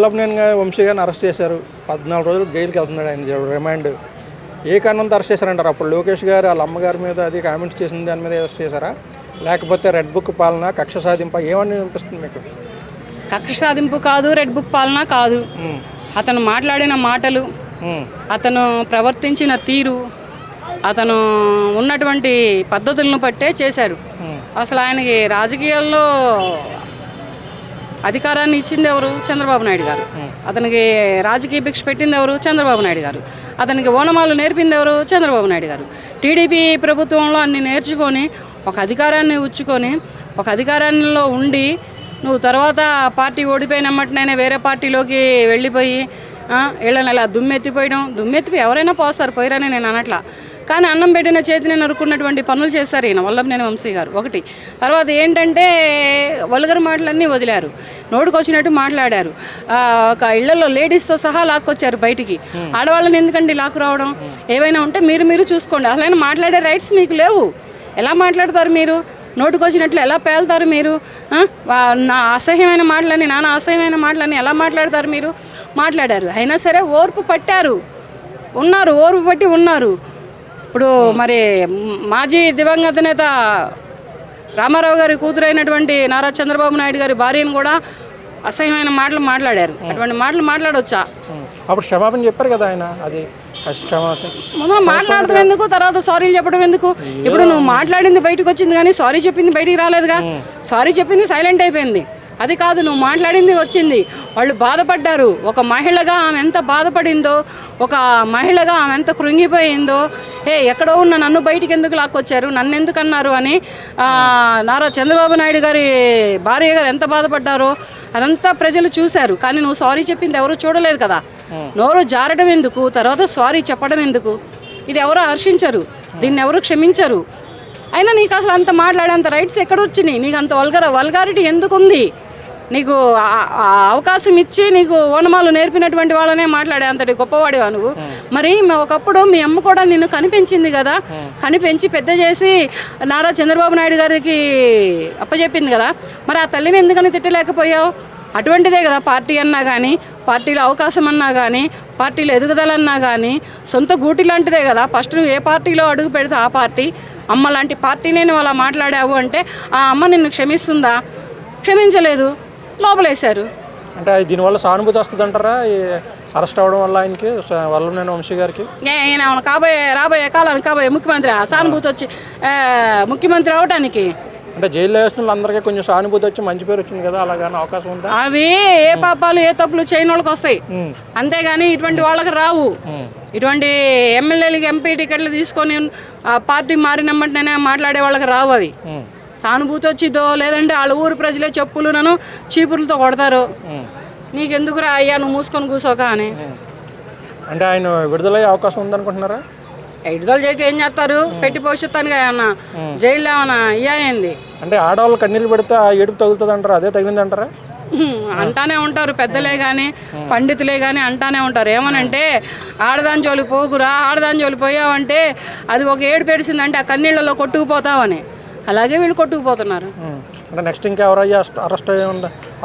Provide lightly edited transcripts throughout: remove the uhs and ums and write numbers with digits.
వల్లభనేని వంశీ గారిని అరెస్ట్ చేశారు. 14 రోజులు జైలుకి వెళ్తున్నాడు ఆయన రిమాండ్. ఏ కారణంతో అరెస్ట్ చేశారంటారు? అప్పుడు లోకేష్ గారు వాళ్ళ అమ్మగారి మీద అది కామెంట్స్ చేసిన దాని మీద అరెస్ట్ చేశారా, లేకపోతే రెడ్ బుక్ పాలన, కక్ష సాధింప, ఏమని అనిపిస్తుంది మీకు? కక్ష సాధింపు కాదు, రెడ్ బుక్ పాలన కాదు. అతను మాట్లాడిన మాటలు, అతను ప్రవర్తించిన తీరు, అతను ఉన్నటువంటి పద్ధతులను బట్టే చేశారు. అసలు ఆయనకి రాజకీయాల్లో అధికారాన్ని ఇచ్చింది ఎవరు? చంద్రబాబు నాయుడు గారు. అతనికి రాజకీయ భిక్ష పెట్టింది ఎవరు? చంద్రబాబు నాయుడు గారు. అతనికి ఓనమాలు నేర్పింది ఎవరు? చంద్రబాబు నాయుడు గారు. టీడీపీ ప్రభుత్వంలో అన్ని నేర్చుకొని ఒక అధికారాన్ని ఉచ్చుకొని ఒక అధికారంలో ఉండి నువ్వు తర్వాత పార్టీ ఓడిపోయినమ్మటనైనా వేరే పార్టీలోకి వెళ్ళిపోయి వీళ్ళని ఇలా దుమ్మెత్తిపోయి ఎవరైనా పోస్తారు, పోయిరని నేను అనట్లా. కానీ అన్నం పెట్టిన చేతిని నరుకున్నటువంటి పనులు చేస్తారు ఈయన వల్లభనేని వంశీ గారు. ఒకటి. తర్వాత ఏంటంటే వల్గర్ మాటలన్నీ వదిలారు, నోటుకొచ్చినట్టు మాట్లాడారు. ఒక ఇళ్లలో లేడీస్తో సహా లాక్కొచ్చారు బయటికి. ఆడవాళ్ళని ఎందుకండి లాక్కు రావడం? ఏవైనా ఉంటే మీరు చూసుకోండి. అసలైనా మాట్లాడే రైట్స్ మీకు లేవు. ఎలా మాట్లాడతారు మీరు? నోటుకొచ్చినట్లు ఎలా పేలుతారు మీరు? నా అసహ్యమైన మాటలని, నాన్న అసహ్యమైన మాటలని ఎలా మాట్లాడతారు మీరు? మాట్లాడారు. అయినా సరే ఓర్పు పట్టారు, ఓర్పు పట్టి ఉన్నారు. ఇప్పుడు మరి మాజీ దివంగత నేత రామారావు గారి కూతురైనటువంటి నారా చంద్రబాబు నాయుడు గారి భార్యను కూడా అసహ్యమైన మాటలు మాట్లాడారు. అటువంటి మాటలు మాట్లాడవచ్చా? అప్పుడు క్షమాపణ చెప్పారు కదా ఆయన. అది ముందు మాట్లాడటం ఎందుకు, తర్వాత సారీలు చెప్పడం ఎందుకు? ఇప్పుడు నువ్వు మాట్లాడింది బయటకు వచ్చింది కానీ సారీ చెప్పింది బయటికి రాలేదుగా. సారీ చెప్పింది సైలెంట్ అయిపోయింది. అది కాదు, నువ్వు మాట్లాడింది వచ్చింది. వాళ్ళు బాధపడ్డారు. ఒక మహిళగా ఆమె ఎంత బాధపడిందో, ఒక మహిళగా ఆమె ఎంత కృంగిపోయిందో, ఎక్కడో ఉన్న నన్ను బయటికి ఎందుకు లాక్కొచ్చారు, నన్ను ఎందుకు అన్నారు అని నారా చంద్రబాబు నాయుడు గారి భార్య గారు ఎంత బాధపడ్డారో అదంతా ప్రజలు చూశారు. కానీ నువ్వు సారీ చెప్పింది ఎవరు చూడలేదు కదా. నోరు జారడం ఎందుకు, తర్వాత సారీ చెప్పడం ఎందుకు? ఇది ఎవరు హర్షించరు, దీన్ని ఎవరు క్షమించరు. అయినా నీకు అసలు అంత మాట్లాడేంత రైట్స్ ఎక్కడొచ్చినాయి? నీకు అంత వల్గారిటీ ఎందుకు ఉంది? నీకు అవకాశం ఇచ్చి నీకు ఓనమాలు నేర్పినటువంటి వాళ్ళనే మాట్లాడే అంతటి గొప్పవాడివా నువ్వు? మరి ఒకప్పుడు మీ అమ్మ కూడా నిన్ను కనిపించింది కదా, కనిపెంచి పెద్ద చేసి నారా చంద్రబాబు నాయుడు గారికి అప్పచెప్పింది కదా. మరి ఆ తల్లిని ఎందుకని తిట్టలేకపోయావు? అటువంటిదే కదా పార్టీ అన్నా కానీ, పార్టీలో అవకాశం అన్నా కానీ, పార్టీలో ఎదుగుదలన్నా కానీ సొంత గూటి లాంటిదే కదా. ఫస్ట్ నువ్వు ఏ పార్టీలో అడుగు పెడితే ఆ పార్టీ, అమ్మ లాంటి పార్టీనే నువ్వు అలా మాట్లాడావు అంటే ఆ అమ్మ నిన్ను క్షమిస్తుందా? క్షమించలేదు, లోపలేశారు. అంటే దీనివల్ల సానుభూతి వస్తుంది అంటారా అరెస్ట్ అవ్వడం వల్ల ఆయనకి, వల్లభనేని వంశీ గారికి? ఆయన రాబోయే కాలానికి కాబోయే ముఖ్యమంత్రి సానుభూతి వచ్చి ముఖ్యమంత్రి అవడానికి? అంటే జైల్లో వేసిన వాళ్ళందరికీ కొంచెం సానుభూతి వచ్చి మంచి పేరు వచ్చింది కదా, అలాగని అవకాశం ఉందా? అవి ఏ పాపాలు ఏ తప్పులు చేయని వాళ్ళకి వస్తాయి, అంతేగాని ఇటువంటి వాళ్ళకి రావు. ఇటువంటి ఎమ్మెల్యేలకి ఎంపీ టికెట్లు తీసుకొని పార్టీ మారినమ్మటనే మాట్లాడే వాళ్ళకి రావు అవి. సానుభూతి వచ్చిద్దో లేదంటే వాళ్ళ ఊరు ప్రజలే చెప్పులను చీపుర్లతో కొడతారు. నీకెందుకురా అయ్యా నువ్వు మూసుకొని కూర్చోక అని. అంటే ఆయన విడుదలయ్యే అవకాశం ఉందనుకుంటున్నారా? విడుదల చేసి ఏం చేస్తారు? పెట్టి పోషిస్తానికి ఏమన్నా జైల్లో ఏమన్నా అయ్యాయింది? అంటే ఆడవాళ్ళు కన్నీళ్ళు పెడితే ఆ ఏడుపు తగులుతుంది అంటారా, అదే తగిలింది అంటారా? అంటానే ఉంటారు పెద్దలే కానీ, పండితులే కానీ అంటానే ఉంటారు. ఏమనంటే ఆడదాని జోలికి పోకురా, ఆడదాని జోలికి పోయావంటే అది ఒక ఏడు పెడిసిందంటే ఆ కన్నీళ్ళలో కొట్టుకుపోతావని. అలాగే వీళ్ళు కొట్టుకుపోతున్నారు. అంటే నెక్స్ట్ ఇంకా ఎవరయ్యా అరెస్ట్ అయ్యే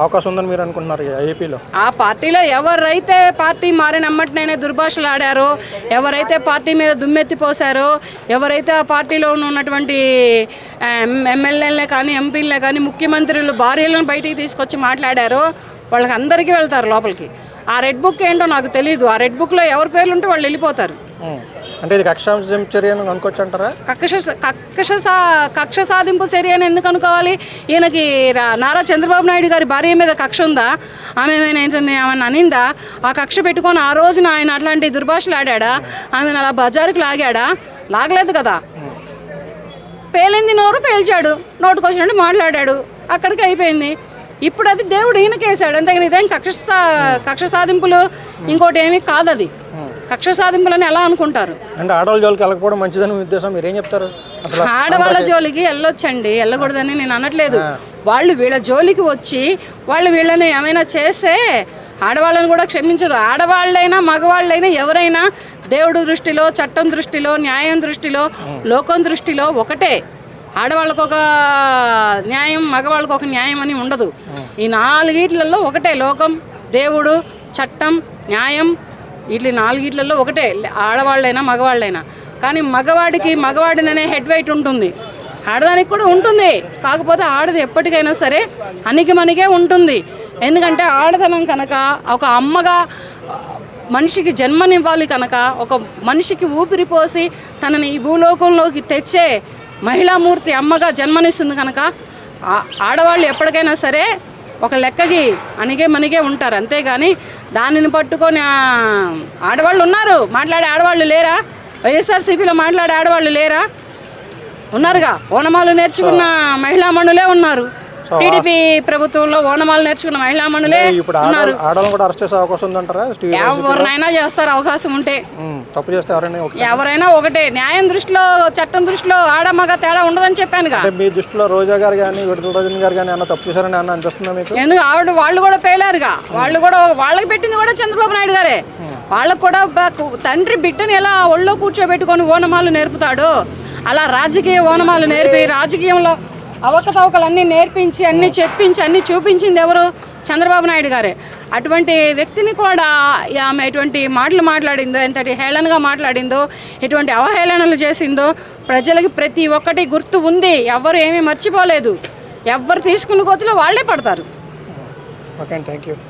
అవకాశం ఉందని మీరు అనుకుంటున్నారు ఏపీలో? ఆ పార్టీలో ఎవరైతే పార్టీ మారినమ్మటనైనా దుర్భాషలు ఆడారో, ఎవరైతే పార్టీ మీద దుమ్మెత్తిపోసారో, ఎవరైతే ఆ పార్టీలో ఉన్నటువంటి ఎమ్మెల్యేలే కానీ, ఎంపీలే కానీ, ముఖ్యమంత్రులు భార్యలను బయటికి తీసుకొచ్చి మాట్లాడారో వాళ్ళకి అందరికీ వెళ్తారు లోపలికి. ఆ రెడ్ బుక్ ఏంటో నాకు తెలియదు. ఆ రెడ్ బుక్లో ఎవరి పేర్లు ఉంటే వాళ్ళు వెళ్ళిపోతారు. అంటే ఇది కక్ష చర్య అని అనుకోవచ్చు అంటారా? కక్ష సాధింపు చర్య అని ఎందుకు అనుకోవాలి? ఈయనకి నారా చంద్రబాబు నాయుడు గారి భార్య మీద కక్ష ఉందా? ఆమె ఏమైనా అనిందా? ఆ కక్ష పెట్టుకొని ఆ రోజున ఆయన అట్లాంటి దుర్భాషలు ఆడా? ఆమెను అలా బజారుకి లాగాడా? లాగలేదు కదా. పేలింది నోరు పేల్చాడు, నోటుకొచ్చినట్టు మాట్లాడాడు, అక్కడికి అయిపోయింది. ఇప్పుడు అది దేవుడు ఈయనకేసాడు, అంతేగాని ఇదేం కక్ష సాధింపులు ఇంకోటి ఏమీ కాదు. అది కక్ష సాధింపులని ఎలా అనుకుంటారు? అంటే ఆడవాళ్ళ జోలికి వెళ్ళకపోవడం మంచిదని ఉద్దేశం, మీరేం చెప్తారు? ఆడవాళ్ళ జోలికి వెళ్ళొచ్చండి, వెళ్ళకూడదని నేను అనట్లేదు. వాళ్ళు వీళ్ళ జోలికి వచ్చి వాళ్ళు వీళ్ళని ఏమైనా చేస్తే ఆడవాళ్ళని కూడా క్షమించదు. ఆడవాళ్ళైనా మగవాళ్ళైనా ఎవరైనా దేవుడి దృష్టిలో, చట్టం దృష్టిలో, న్యాయం దృష్టిలో, లోకం దృష్టిలో ఒకటే. ఆడవాళ్ళకు ఒక న్యాయం, మగవాళ్ళకు ఒక న్యాయం అని ఉండదు. ఈ నాలుగిట్లలో ఒకటే లోకం, దేవుడు, చట్టం, న్యాయం వీటి నాలుగిట్లలో ఒకటే, ఆడవాళ్ళైనా మగవాళ్ళైనా. కానీ మగవాడిననే హెడ్ వెయిట్ ఉంటుంది, ఆడదానికి కూడా ఉంటుంది. కాకపోతే ఆడది ఎప్పటికైనా సరే అణిగిమణిగే ఉంటుంది. ఎందుకంటే ఆడదనం కనుక ఒక అమ్మగా మనిషికి జన్మనివ్వాలి కనుక, ఒక మనిషికి ఊపిరి పోసి తనని ఈ భూలోకంలోకి తెచ్చే మహిళామూర్తి అమ్మగా జన్మనిస్తుంది కనుక ఆడవాళ్ళు ఎప్పటికైనా సరే ఒక లెక్కకి అణిగే ఉంటారు. అంతేగాని దానిని పట్టుకొని ఆడవాళ్ళు ఉన్నారు, మాట్లాడే ఆడవాళ్ళు లేరా? వైఎస్ఆర్సీపీలో మాట్లాడే ఆడవాళ్ళు లేరా? ఉన్నారుగా. ఓనమాలు నేర్చుకున్న మహిళామణులే ఉన్నారు. టీడీపీ ప్రభుత్వంలో ఓనమాలు నేర్చుకున్న మహిళామణులే ఉన్నారు. ఆడవాళ్ళని కూడా అరెస్ట్ చేసే అవకాశం ఉందంటారా? ఎవరినైనా చేస్తారు అవకాశం ఉంటే. తప్పు చేస్తే ఎవరైనా ఒకటే. న్యాయం దృష్టిలో, చట్టం దృష్టిలో ఆడమగ తేడా ఉండదని చెప్పానుగా. మీ దృష్టిలో రోజా గారు కానీ విడుదల రజని గారు కానీ అన్న తప్పు చేశారని అన్న అనిపిస్తుందా మీకు? ఎందుకు వాళ్ళు కూడా పేలారుగా. వాళ్ళకి పెట్టింది కూడా చంద్రబాబు నాయుడు గారే. వాళ్ళకు కూడా తండ్రి బిడ్డని ఎలా ఒళ్ళో కూర్చోబెట్టుకొని ఓనమాలు నేర్పుతాడు, అలా రాజకీయ ఓనమాలు నేర్పి రాజకీయంలో అవకతవకలన్నీ నేర్పించి అన్నీ చెప్పించి అన్నీ చూపించింది ఎవరు? చంద్రబాబు నాయుడు గారే. అటువంటి వ్యక్తిని కూడా ఆమె ఎటువంటి మాటలు మాట్లాడిందో, ఎంతటి హేళనగా మాట్లాడిందో, ఎటువంటి అవహేళనలు చేసిందో ప్రజలకి ప్రతి ఒక్కటి గుర్తు ఉంది. ఎవరు ఏమీ మర్చిపోలేదు. ఎవరు తీసుకున్న గోతులో వాళ్ళే పడతారు. Okay, thank you.